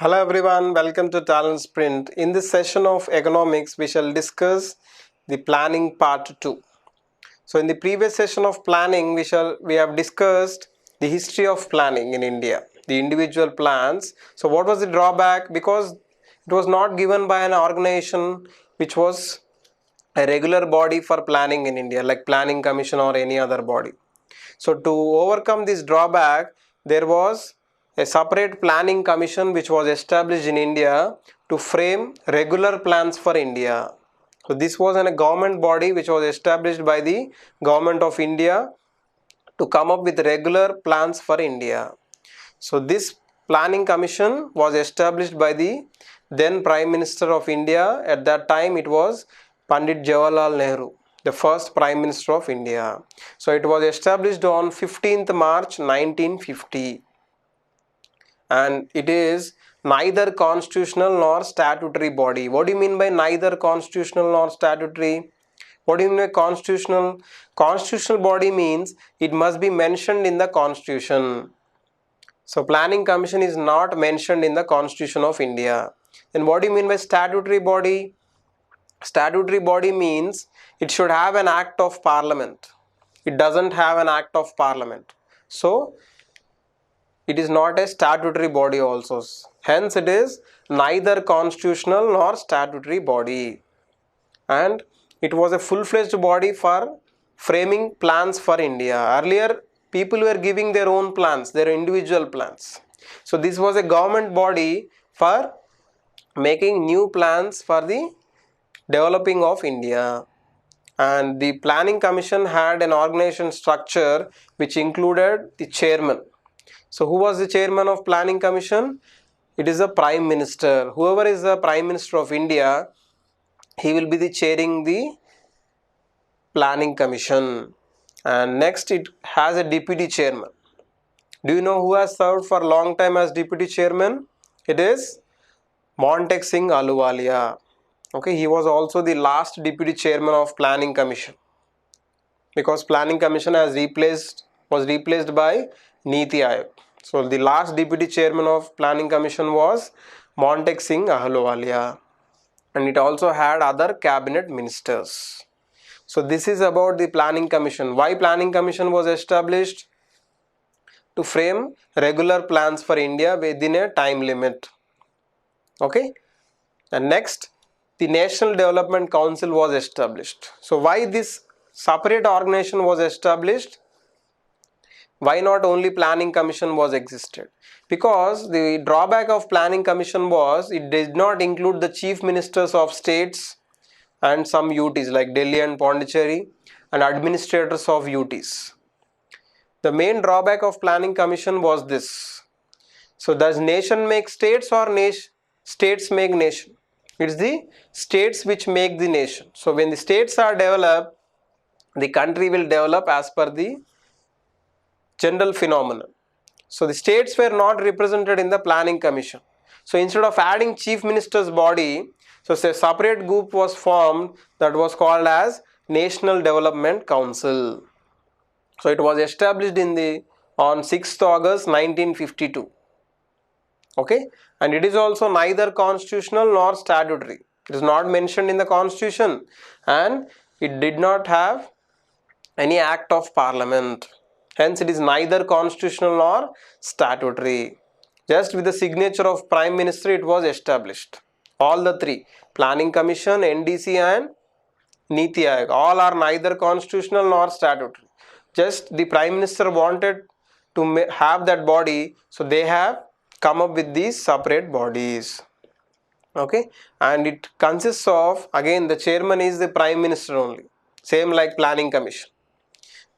Hello everyone, welcome to TalentSprint. In this session of economics, we shall discuss the planning part 2. So in the previous session of planning, we have discussed the history of planning in India, the individual plans. So what was the drawback? Because it was not given by an organization which was a regular body for planning in India, like Planning Commission or any other body. So to overcome this drawback, there was a separate planning commission which was established in India to frame regular plans for India. So this was a government body which was established by the government of India to come up with regular plans for India. So this planning commission was established by the then Prime Minister of India. At that time it was Pandit Jawaharlal Nehru, the first Prime Minister of India. So it was established on 15th March 1950, and it is neither constitutional nor statutory body. What do you mean by neither constitutional nor statutory? What do you mean by constitutional? Constitutional body means it must be mentioned in the constitution. So planning commission is not mentioned in the Constitution of India. Then what do you mean by statutory body? Statutory body means it should have an act of parliament. It doesn't have an act of parliament. So it is not a statutory body also. Hence it is neither constitutional nor statutory body. And it was a full-fledged body for framing plans for India. Earlier people were giving their own plans, their individual plans. So this was a government body for making new plans for the developing of India. And the planning commission had an organization structure which included the chairman. So who was the chairman of planning commission? It is the prime minister. Whoever is the prime minister of India, he will be the chairing the planning commission. And next it has a deputy chairman. Do you know who has served for a long time as deputy chairman? It is Montek Singh Ahluwalia. Okay, he was also the last deputy chairman of planning commission, because planning commission was replaced by Niti Aayog. So the last deputy chairman of planning commission was Montek Singh Ahluwalia, and it also had other cabinet ministers. So this is about the planning commission. Why planning commission was established? To frame regular plans for India within a time limit. Okay, and next the National Development Council was established. So why this separate organization was established? Why not only planning commission was existed? Because the drawback of planning commission was it did not include the chief ministers of states and some UTs like Delhi and Pondicherry and administrators of UTs. The main drawback of planning commission was this. So does nation make states or states make nation? It's the states which make the nation. So when the states are developed, the country will develop as per the general phenomenon. So the states were not represented in the planning commission. So instead of adding chief minister's body, so a separate group was formed that was called as National Development Council. So it was established on 6th August 1952. Okay, and it is also neither constitutional nor statutory. It is not mentioned in the constitution, and it did not have any act of parliament. Hence it is neither constitutional nor statutory. Just with the signature of prime minister it was established. All the three, planning commission, NDC and Niti Aayog, all are neither constitutional nor statutory. Just the prime minister wanted to have that body, so they have come up with these separate bodies. Okay, and it consists of, again the chairman is the prime minister only, same like planning commission,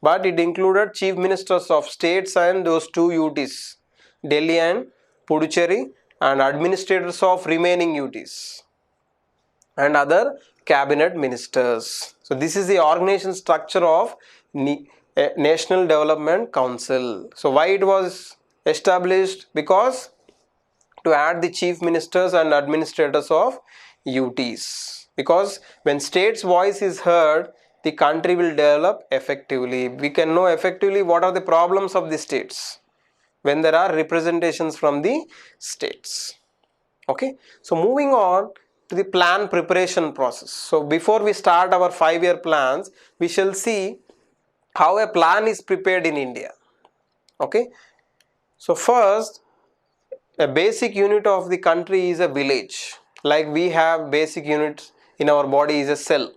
but it included chief ministers of states and those two UTs, Delhi and Puducherry, and administrators of remaining UTs and other cabinet ministers. So this is the organization structure of National Development Council. So why it was established? Because to add the chief ministers and administrators of UTs. Because when states' voice is heard, the country will develop effectively. We can know effectively what are the problems of the states when there are representations from the states. Okay, so moving on to the plan preparation process. So before we start our 5-year plans, we shall see how a plan is prepared in India. Okay, so first, a basic unit of the country is a village. Like we have basic units in our body is a cell.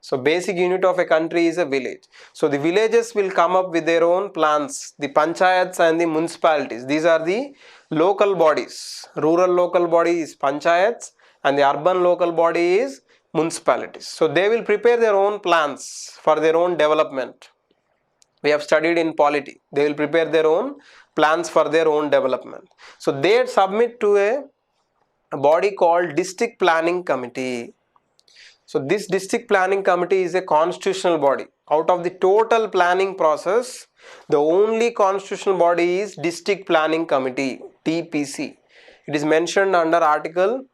So basic unit of a country is a village. So the villages will come up with their own plans. The panchayats and the municipalities, these are the local bodies. Rural local body is panchayats and the urban local body is municipalities. So they will prepare their own plans for their own development. We have studied in polity. They will prepare their own plans for their own development. So they submit to a body called District Planning Committee. So this district planning committee is a constitutional body. Out of the total planning process, the only constitutional body is District Planning Committee, TPC. It is mentioned under Article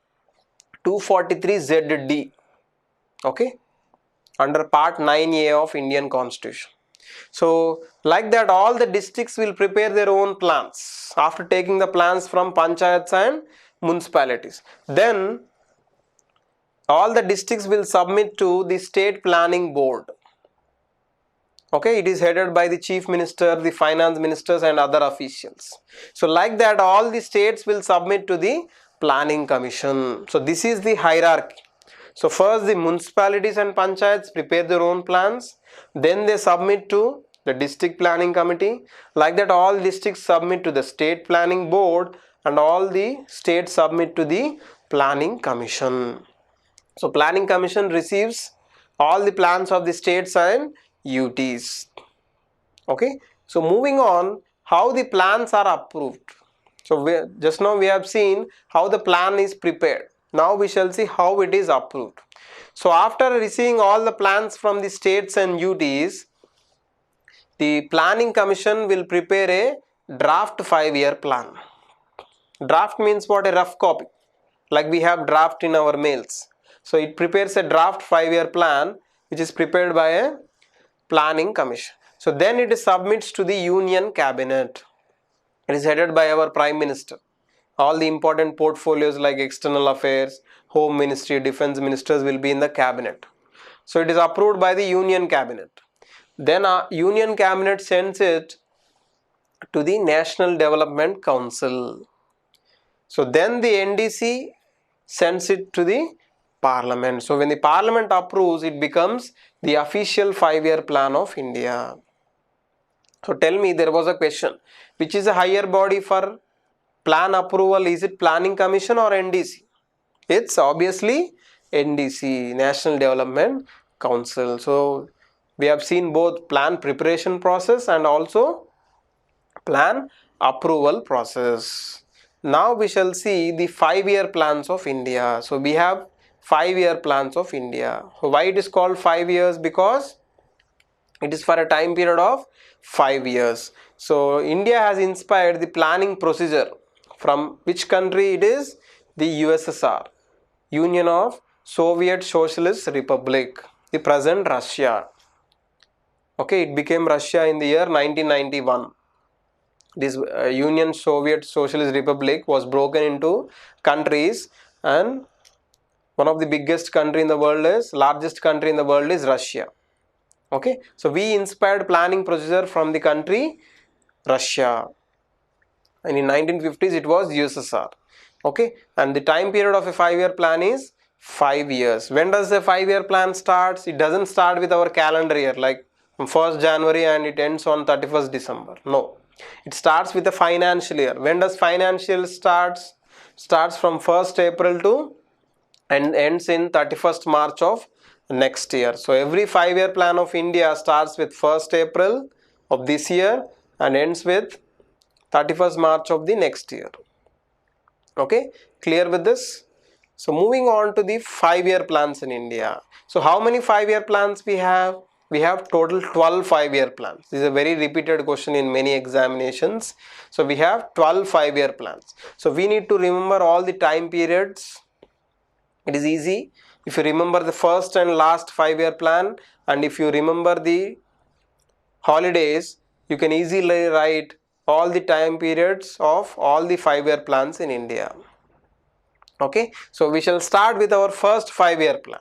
243ZD, okay, under Part 9A of Indian Constitution. So like that, all the districts will prepare their own plans after taking the plans from panchayats and municipalities. Then all the districts will submit to the state planning board. Okay, it is headed by the chief minister, the finance ministers and other officials. So like that, all the states will submit to the planning commission. So this is the hierarchy. So first the municipalities and panchayats prepare their own plans, then they submit to the district planning committee. Like that, all districts submit to the state planning board and all the states submit to the planning commission. So planning commission receives all the plans of the states and UTs. Okay, so moving on, how the plans are approved. So just now we have seen how the plan is prepared. Now we shall see how it is approved. So after receiving all the plans from the states and UTs, the planning commission will prepare a draft 5-year plan. Draft means what? A rough copy, like we have draft in our mails. So it prepares a draft 5-year plan which is prepared by a planning commission. So then it submits to the union cabinet. It is headed by our prime minister. All the important portfolios like external affairs, home ministry, defense ministers will be in the cabinet. So it is approved by the union cabinet. Then union cabinet sends it to the National Development Council. So then the NDC sends it to the parliament. So when the parliament approves, it becomes the official 5-year plan of India. So tell me, there was a question, which is a higher body for plan approval? Is it planning commission or NDC? It's obviously NDC, National Development Council. So we have seen both plan preparation process and also plan approval process. Now we shall see the 5-year plans of India. So we have 5-year plans of India. So why it is called 5 years? Because it is for a time period of 5 years. So India has inspired the planning procedure from which country? It is the USSR, Union of Soviet Socialist Republic, the present Russia. Okay, it became Russia in the year 1991. This Union Soviet Socialist Republic was broken into countries, and one of the biggest country in the world is, largest country in the world is Russia. Okay, so we inspired planning procedure from the country Russia, and in 1950s it was USSR. Okay, and the time period of a 5-year plan is 5 years. When does the 5-year plan starts? It doesn't start with our calendar year like from 1st January and it ends on 31st December. No, it starts with the financial year. When does financial starts? Starts from 1st April to and ends in 31st March of next year. So every 5-year plan of India starts with 1st April of this year and ends with 31st March of the next year. Okay, clear with this? So moving on to the 5-year plans in India. So how many 5-year plans we have? We have total 12 5-year plans. This is a very repeated question in many examinations. So we have 12 5-year plans. So we need to remember all the time periods. It is easy. If you remember the first and last 5-year plan, and if you remember the holidays, you can easily write all the time periods of all the 5-year plans in India. Okay, so we shall start with our first 5-year plan.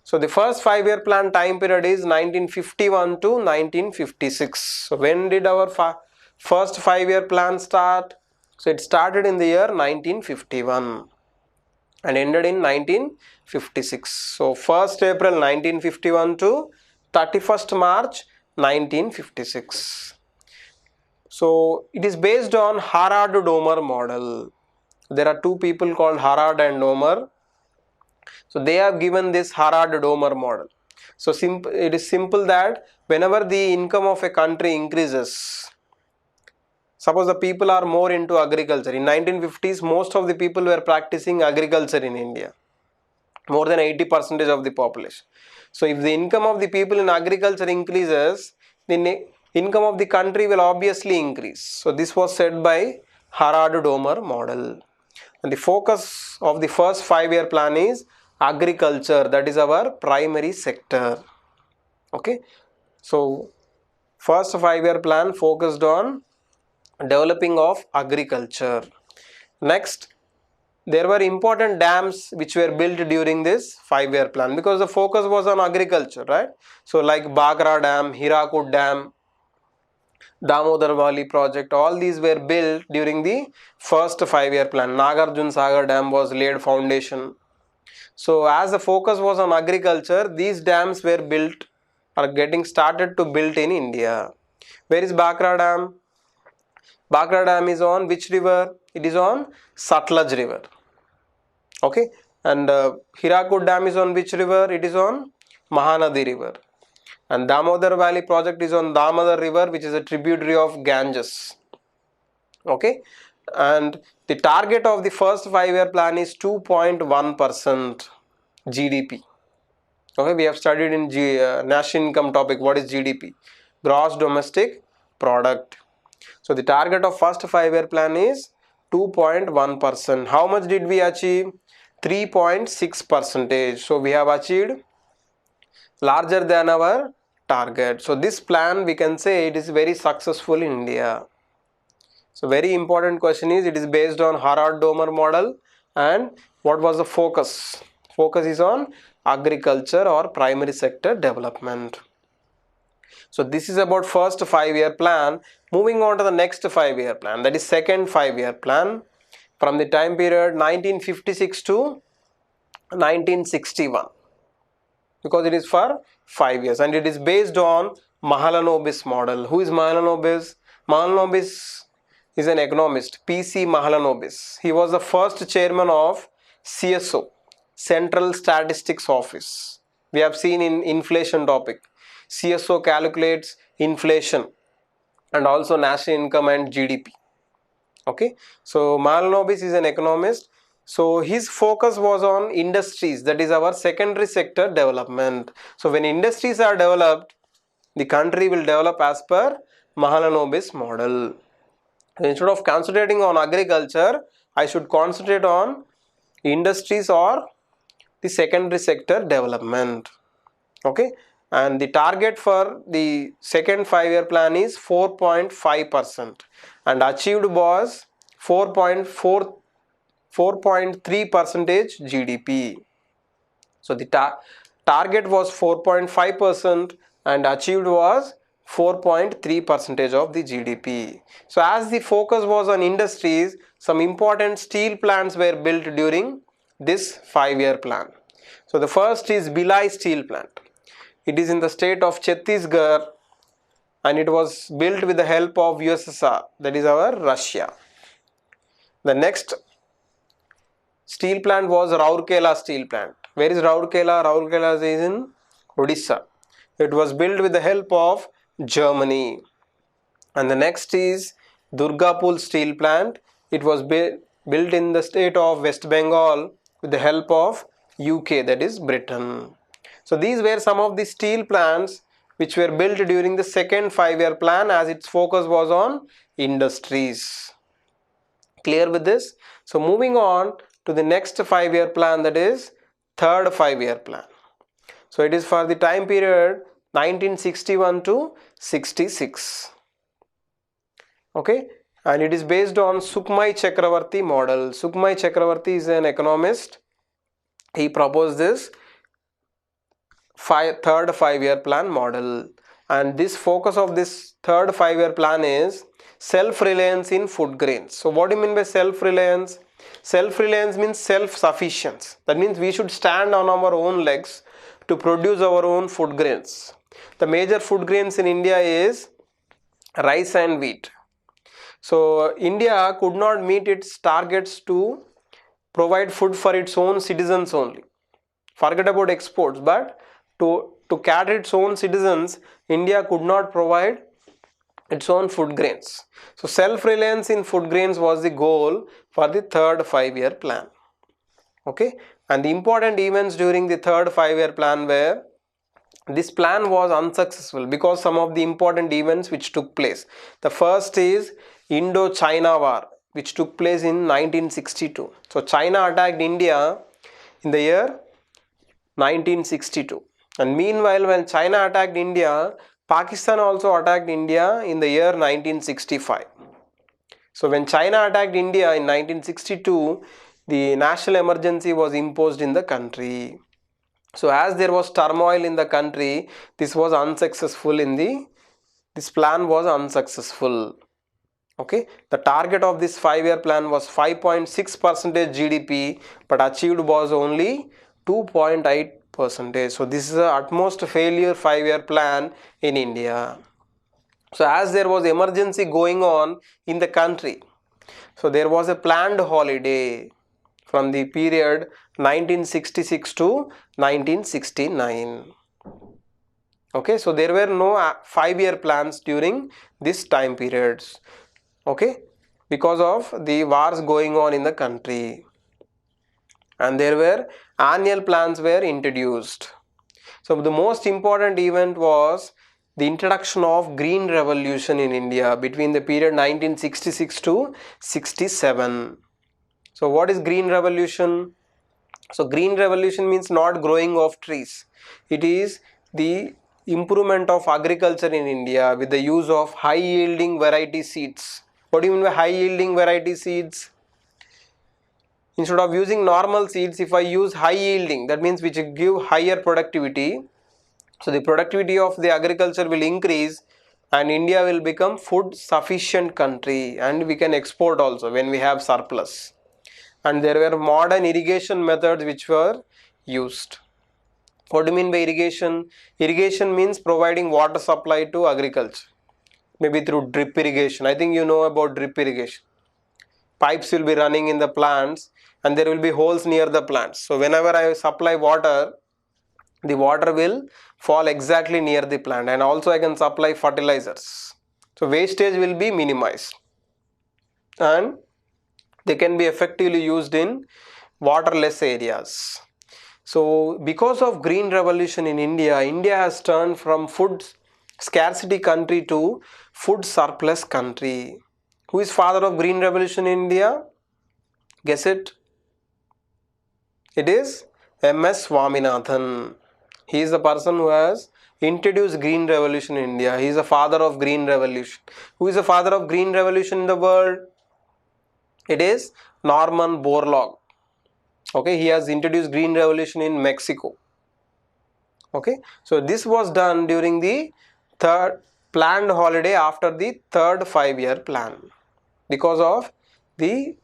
So the first 5-year plan time period is 1951 to 1956. So when did our first 5-year plan start? So it started in the year 1951 and ended in 1956. So 1st April 1951 to 31st March 1956. So it is based on Harrod-Domer model. There are two people called Harrod and Domer. So they have given this Harrod-Domer model. So it is simple that whenever the income of a country increases, suppose the people are more into agriculture. In 1950s, most of the people were practicing agriculture in India. More than 80% of the population. So if the income of the people in agriculture increases, the income of the country will obviously increase. So this was said by Harrod-Domer model. And the focus of the first 5-year plan is agriculture, that is our primary sector. Okay, so first 5-year plan focused on developing of agriculture. Next, there were important dams which were built during this 5-year plan because the focus was on agriculture, right? So like Bagra Dam, Hirakud Dam, Damodar Valley project, all these were built during the first 5-year plan. Nagarjun Sagar Dam was laid foundation. So as the focus was on agriculture, these dams were built or getting started to build in India. Where is Bakra Dam? Bakra Dam is on which river? It is on Satluj river. Okay, and Hirakud Dam is on which river? It is on Mahanadi river. And Damodar Valley project is on Damodar river, which is a tributary of Ganges. Okay, and the target of the first 5-year plan is 2.1% GDP. Okay, we have studied in national income topic what is GDP, gross domestic product. So the target of first 5-year plan is 2.1%. How much did we achieve? 3.6%. So we have achieved larger than our target. So this plan we can say it is very successful in India. So very important question is, it is based on Harrod-Domer model, and what was the focus? Focus is on agriculture or primary sector development. So this is about first 5-year plan. Moving on to the next 5-year plan, that is second 5-year plan from the time period 1956 to 1961, because it is for 5 years and it is based on Mahalanobis model. Who is Mahalanobis? Mahalanobis is an economist, P.C. Mahalanobis. He was the first chairman of CSO, Central Statistics Office. We have seen in inflation topic. CSO calculates inflation and also national income and GDP. Okay, so Mahalanobis is an economist. So his focus was on industries, that is our secondary sector development. So when industries are developed, the country will develop as per Mahalanobis model. Instead of concentrating on agriculture, I should concentrate on industries or the secondary sector development. Okay, and the target for the second 5-year plan is 4.5% and achieved was 4.3% GDP. So the target was 4.5% and achieved was 4.3% of the GDP. So as the focus was on industries, some important steel plants were built during this 5-year plan. So the first is Bhilai steel plant. It is in the state of Chhattisgarh and it was built with the help of USSR, that is our Russia. The next steel plant was Rourkela steel plant. Where is Rourkela? Rourkela is in Odisha. It was built with the help of Germany. And the next is Durgapur steel plant. It was built in the state of West Bengal with the help of UK, that is Britain. So these were some of the steel plants which were built during the second 5-year plan, as its focus was on industries. Clear with this? So moving on to the next 5-year plan, that is third 5-year plan. So it is for the time period 1961 to 66. Okay, and it is based on Sukhmai Chakravarti model. Sukhmai Chakravarti is an economist. He proposed this third 5-year plan model, and this focus of this third 5-year plan is self-reliance in food grains. So what do you mean by self-reliance? Self-reliance means self-sufficiency. That means we should stand on our own legs to produce our own food grains. The major food grains in India is rice and wheat. So India could not meet its targets to provide food for its own citizens only. Forget about exports, but to cater its own citizens, India could not provide its own food grains. So self-reliance in food grains was the goal for the third 5-year plan. Okay, and the important events during the third 5-year plan were, this plan was unsuccessful because some of the important events which took place. The first is Indo-China War, which took place in 1962. So China attacked India in the year 1962. And meanwhile, when China attacked India, Pakistan also attacked India in the year 1965. So when China attacked India in 1962, the national emergency was imposed in the country. So as there was turmoil in the country, this was unsuccessful this plan was unsuccessful. Okay, the target of this 5-year plan was 5.6% GDP, but achieved was only 2.8%. So this is the utmost failure 5-year plan in India. So as there was emergency going on in the country, so there was a planned holiday from the period 1966 to 1969. Okay, so there were no 5-year plans during this time periods. Okay, because of the wars going on in the country, and there were annual plans were introduced. So the most important event was the introduction of Green Revolution in India between the period 1966 to 67. So what is Green Revolution? So Green Revolution means not growing of trees. It is the improvement of agriculture in India with the use of high yielding variety seeds. What do you mean by high yielding variety seeds? Instead of using normal seeds, if I use high yielding, that means which give higher productivity. So the productivity of the agriculture will increase and India will become food sufficient country, and we can export also when we have surplus. And there were modern irrigation methods which were used. What do you mean by irrigation? Irrigation means providing water supply to agriculture, maybe through drip irrigation. I think you know about drip irrigation. Pipes will be running in the plants and there will be holes near the plants. So whenever I supply water, the water will fall exactly near the plant, and also I can supply fertilizers. So wastage will be minimized and they can be effectively used in waterless areas. So because of Green Revolution in India, India has turned from food scarcity country to food surplus country. Who is father of Green Revolution in India? Guess it. It is M.S. Swaminathan. He is the person who has introduced Green Revolution in India. He is the father of Green Revolution. Who is the father of Green Revolution in the world? It is Norman Borlaug. Okay, he has introduced Green Revolution in Mexico. Okay, so this was done during the third planned holiday after the third 5-year plan. Because of the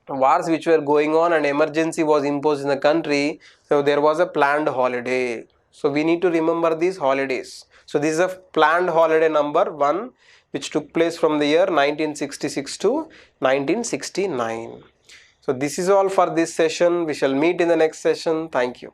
wars which were going on and emergency was imposed in the country, so there was a planned holiday. So we need to remember these holidays. So this is a planned holiday number 1 which took place from the year 1966 to 1969. So this is all for this session. We shall meet in the next session. Thank you.